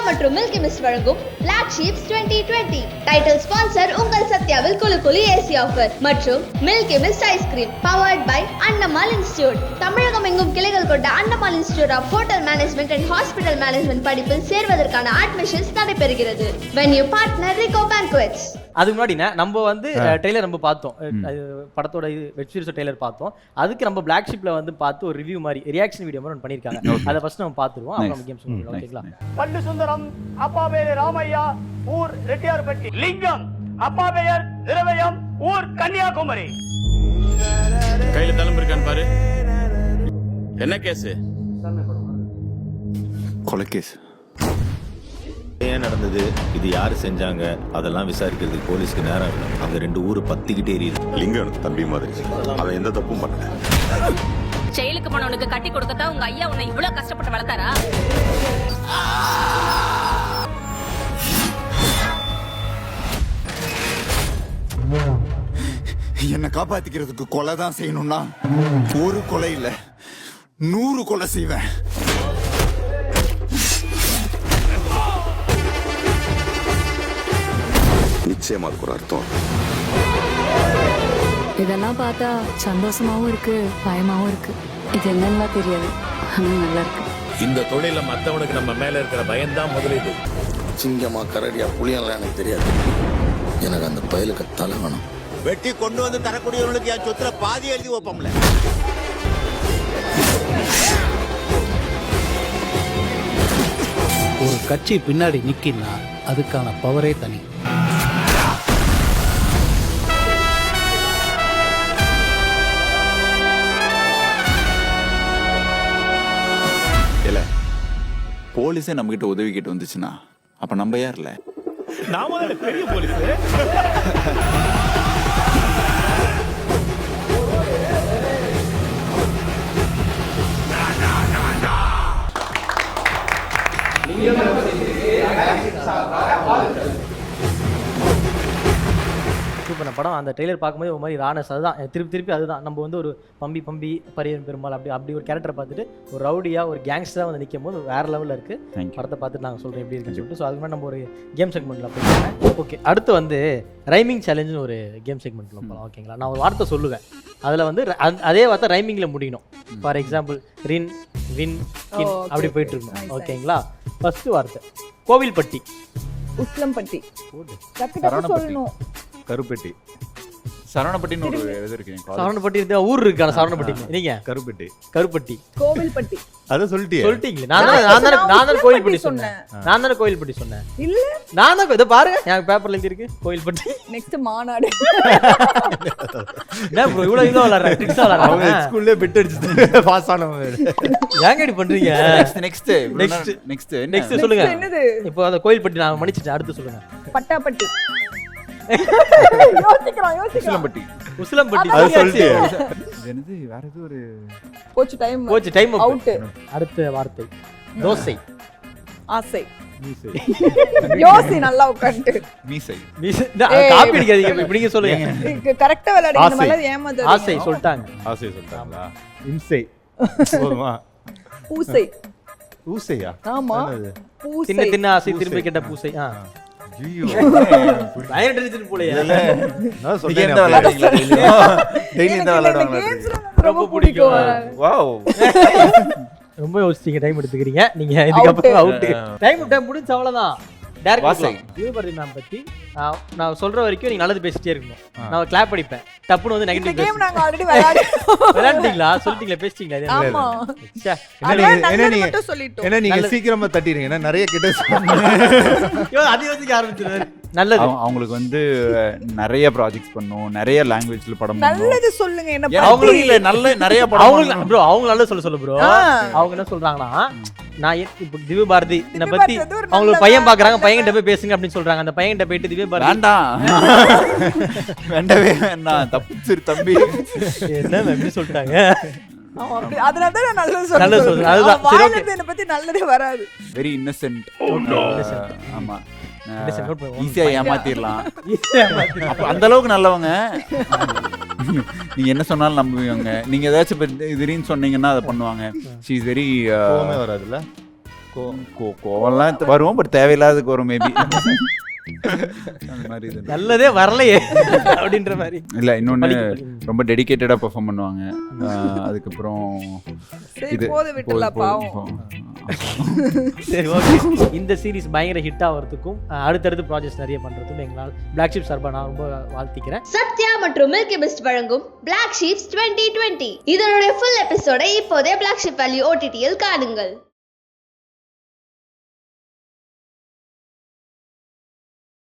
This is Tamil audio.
மற்றும் மில்கி மிஸ்ட் வழங்கும் Black Sheeps 2020 டைட்டில் ஸ்பான்சர் உங்கள் சத்யாவில் குலுக்குலி ஏசி ஆஃபர் மற்றும் Milky Mist ice cream powered by Annamal Institute. தமிழகம் எங்கும் கிளைகள் கொண்ட Annamal Institute of hotel management and hospital management படிப்பில் சேர்வதற்கான அட்மிஷன்ஸ் நடைபெறுகிறது. Venue partner Rico Banquets. அதுக்கு முன்னாடி நம்ம வந்து ட்ரெய்லர் நம்ம பார்த்தோம், படத்தோட வெப் சீரிஸ் ட்ரெய்லர் பார்த்தோம். அதுக்கு நம்ம பிளாக் ஷிப்ல வந்து பார்த்து ஒரு ரிவ்யூ மாதிரி ரியாக்ஷன் வீடியோ மாதிரி பண்ணிருக்காங்க. அதை ஃபர்ஸ்ட் நம்ம பார்த்துருவோம், அப்புறம் கேம்ஸ் பண்ணுவோம். ஓகேங்களா? பள்ளி சுந்தரம், அப்பா பேரு ராமையா, ஊர் ரெட்டியார்பட்டி. லிங்கம், அப்பா பெயர் திரவயம், ஊர் கன்னியாகுமரி. கையில தளம் இருக்கான்னு பாரு. என்ன கேஸ்? கொலைகேஸ். ஏன் நடந்தது, இது யாரு செஞ்சாங்க, அதெல்லாம் விசாரிக்கிறதுக்கு போலீஸ்க்கு நேரம் இல்லை. அந்த 2 ஊரு பத்திக்கிட்டே எரியுது. லிங்கம் தம்பி மாதிரி அவன் எந்த தப்பும் பண்ணல. செயலுக்கு போனவனுக்கு கட்டி கொடுக்கத்தான் உங்க ஐயா உன்னை இவ்வளவு கஷ்டப்பட்டு வளர்த்தாரா? என்னை காப்பாத்திக்கிறதுக்கு கொலை தான் செய்யணும்னா ஒரு கொலை இல்ல 100 கொலை செய்வேன். நிச்சயமா அதுக்கு ஒரு அர்த்தம். இதெல்லாம் பார்த்தா சந்தோஷமாவும் இருக்கு, பயமாவும் இருக்கு. இது என்னன்னா தெரியாது, ஆனா நல்லா இருக்கு. இந்த தொழில மத்தவனுக்கு நம்ம மேல இருக்கிற பயம்தான் முதலீடு. சிங்கமா கரடியா புளியெல்லாம் எனக்கு தெரியாது. எனக்கு அந்த பயலுக்கு தலை வேணும். வெட்டி கொண்டு வந்து தரக்கூடியவர்களுக்கு என் சொத்துல பாதி எழுதி வைப்போம்ல. ஒரு கட்சி பின்னாடி நிக்கினா அதுக்கான பவரே தனி. போலீஸே நம்ம கிட்ட உதவி கிட்ட வந்துச்சுன்னா அப்ப நம்ம யார்ல? நாம பெரிய போலீஸ். சூப்பர் படம். அந்த ட்ரெய்லர் பார்க்கும்போது ஒரு மாதிரி ராணஸ், அதுதான் திருப்பி அதுதான். நம்ம வந்து ஒரு பம்பி பரியன் பெருமாள் அப்படி ஒரு கேரக்டரை பார்த்துட்டு ஒரு ரவுடியா ஒரு கேங்ஸ்டராக வந்து நிற்கும் போது வேற லெவலில் இருக்கு. படத்தை பார்த்துட்டு நாங்கள் சொல்கிறோம் எப்படி இருக்குன்னு சொல்லிட்டு. ஸோ அதுக்கு முன்னாடி நம்ம ஒரு கேம் செக்மெண்ட்டில் போயிருக்கேன். ஓகே, அடுத்து வந்து ரைமிங் சேலஞ்சுன்னு ஒரு கேம் செக்மெண்ட்டில் போகலாம். ஓகேங்களா? நான் ஒரு வார்த்தை சொல்லுவேன், அதில் வந்து அதே வார்த்தை ரைமிங்கில் முடியணும். ஃபார் எக்ஸாம்பிள் ரின், வின், கின் அப்படி போயிட்டு இருக்கணும். ஓகேங்களா? ஃபர்ஸ்ட் வார்த்தை கோவில்பட்டி. உஸ்லம்பட்டி. கருப்பட்டி. சரவணப்பட்டின்னு ஒரு இது இருக்கு. சரவணப்பட்டி இருந்தா ஊர் இருக்கான சரவணப்பட்டி. நீங்க கருப்பட்டி கோவில்பட்டி. அத சொல்லிட்டீங்களே. நான் தான் கோவில்பட்டி சொன்னேன். இல்ல நான் தான் இத பாருங்க, எனக்கு பேப்பர்ல எழுதி இருக்கு கோவில்பட்டி. நெக்ஸ்ட் மாநாடு. என்ன ப்ரோ இவ்வளவு இதோ விளையாடுற ட்ரிக்ஸ் விளையாடுற? அவங்க ஸ்கூல்ல பெட் அடிச்சு பாஸ் ஆனவங்க. ஏங்க இப்படி பண்றீங்க? நெக்ஸ்ட் சொல்லுங்க. இப்போ அந்த கோவில்பட்டி நான் மன்னிச்சிட்டேன். அடுத்து சொல்லுங்க. பட்டாப்பட்டி. உசிலம்பட்டி. அது சொல்லிட்டீங்க. என்னது வேற ஏதோ ஒரு போச்சு டைம் அவுட். அடுத்த வார்த்தை தோசை. ஆசை. யோசி நல்லா உட்கார்ந்து. மீசை. காப்பி அடிக்காதீங்க, இப்படிங்க சொல்லுங்க. கரெக்ட்டா விளையாடுங்க, இந்த மாதிரி ஏமாத்தாதீங்க. ஆசை சொல்லிட்டாங்களா? இம்சை போதுமா? பூசை. பூசையா? ஆமா, பூசை. தின்ன ஆசை திரும்பி கேட்ட பூசை. ஐயோ பயன் டென்ஷன் போலையா? நான் சொல்றேன் டெய்லி இந்த விளையாடுவாங்க. ரொம்ப பிடிக்கும். வாவ், ரொம்ப யோசிச்சீங்க, டைம் எடுத்துக்கிறீங்க நீங்க. இதுக்கப்புறம் அவுட். டைம் முடிஞ்சு அவ்வளவுதான். வாசை. தீபபரதி மேம் பத்தி நான் சொல்ற வரைக்கும் நீங்க நல்லது பேசிட்டே இருக்கணும். நான் கிளாப் அடிப்பேன், டப்புன்னு வந்து நெகட்டிவ் பேச. கேம் நாங்க ஆல்ரெடி விளையாடிட்டீங்களா? சொல்லிட்டீங்களா? பேசிட்டீங்களா? ஆமா. என்ன நீங்க சீக்கிரமா தட்டிடுங்க, ஏன்னா நிறைய கிட்ட அது யோசிக்க ஆரம்பிச்சிருவாரு. நல்லது. அவங்களுக்கு வந்து நிறைய ப்ராஜெக்ட்ஸ் பண்ணனும், நிறைய லாங்குவேஜ்ல படம் பண்ணனும். நல்லது சொல்லுங்க. என்ன அவங்களுக்கு இல்ல நல்ல நிறைய படம். அவங்க நல்லது சொல்ல ப்ரோ. அவங்க என்ன சொல்றாங்கன்னா, நான் இப்போ திவ்ய பாரதி என்ன பத்தி அவங்களுக்கு பையன் பாக்குறாங்க, பையன்கிட்ட போய் பேசுங்க அப்படின்னு சொல்றாங்க. அந்த பையன்கிட்ட போயிட்டு திவ்ய பாரதி வேண்டவே வேண்டாம், தப்பு தம்பி என்ன எப்படி சொல்லிட்டாங்க. அதனாலதான் நல்லது சொல்றேன். அதுதான் என்ன பத்தி நல்லதே வராது. Very Innocent. ஆமா, ஈஸியா ஏமாத்திரலாம். அந்த அளவுக்கு நல்லவங்க. நீங்க என்ன சொன்னாலும் நம்புவீங்க. நீங்க ஏதாச்சும் திடீர்னு சொன்னீங்கன்னா அதை பண்ணுவாங்க. ஷீ இஸ் வெரி வராதுல்ல. கோவம்லாம் வரும், பட் தேவையில்லாததுக்கு வரும் மேபி. அந்த மாதிரி இது நல்லதே வரலையே அப்படின்ற மாதிரி. இல்லை, இன்னொன்று ரொம்ப டெடிகேட்டடாக பெர்ஃபார்ம் பண்ணுவாங்க. அதுக்கப்புறம் இது சரி, ஓகே. இந்த சீரிஸ் பயங்கர ஹிட் ஆகிறதுக்கும் அடுத்தடுத்து ப்ராஜெக்ட்ஸ் நிறைய பண்ணுறதுக்கும் எங்களால் பிளாக் ஷீப் சார்பாக நான் ரொம்ப வாழ்த்திக்கிறேன். சத்யா மற்றும் மில்கி மிஸ்ட் வழங்கும் Black Sheep 2020 இதனுடைய ஃபுல் எபிசோடை இப்போதே Black Sheep Value OTT-யில் காணுங்கள்.